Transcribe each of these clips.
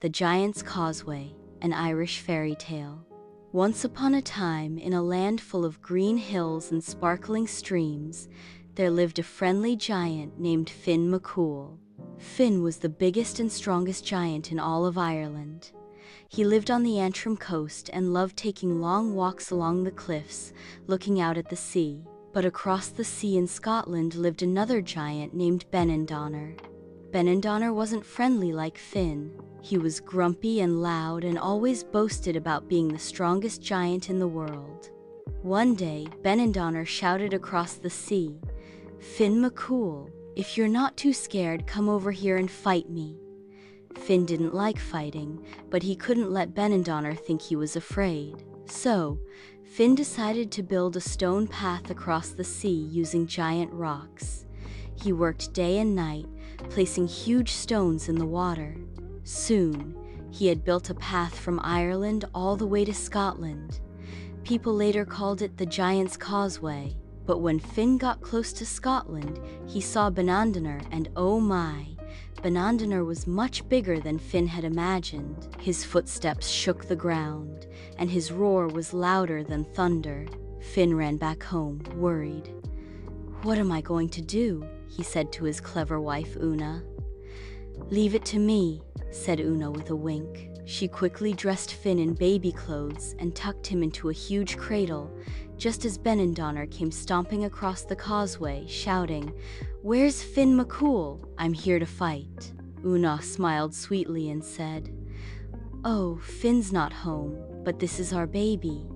The Giant's Causeway, an Irish fairy tale. Once upon a time, in a land full of green hills and sparkling streams, there lived a friendly giant named Finn McCool. Finn was the biggest and strongest giant in all of Ireland. He lived on the Antrim coast and loved taking long walks along the cliffs, looking out at the sea. But across the sea in Scotland lived another giant named Benandonner. Benandonner wasn't friendly like Finn. He was grumpy and loud and always boasted about being the strongest giant in the world. One day, Benandonner shouted across the sea, "Finn McCool, if you're not too scared, come over here and fight me." Finn didn't like fighting, but he couldn't let Benandonner think he was afraid. So, Finn decided to build a stone path across the sea using giant rocks. He worked day and night, placing huge stones in the water. Soon, he had built a path from Ireland all the way to Scotland. People later called it the Giant's Causeway, but when Finn got close to Scotland, he saw Benandonner, and oh my! Benandonner was much bigger than Finn had imagined. His footsteps shook the ground, and his roar was louder than thunder. Finn ran back home, worried. "What am I going to do?" he said to his clever wife Una. "Leave it to me," said Una with a wink. She quickly dressed Finn in baby clothes and tucked him into a huge cradle, just as Benandonner came stomping across the causeway, shouting, "Where's Finn McCool? I'm here to fight." Una smiled sweetly and said, "Oh, Finn's not home, but this is our baby."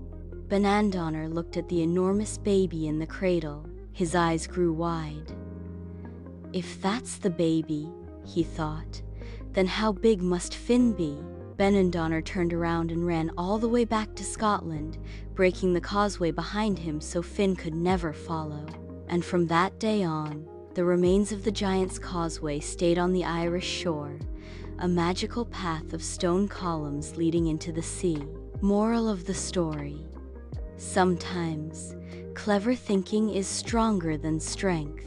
Benandonner looked at the enormous baby in the cradle. His eyes grew wide. "If that's the baby," he thought, "then how big must Finn be?" Benandonner turned around and ran all the way back to Scotland, breaking the causeway behind him so Finn could never follow. And from that day on, the remains of the Giant's Causeway stayed on the Irish shore, a magical path of stone columns leading into the sea. Moral of the story: sometimes, clever thinking is stronger than strength.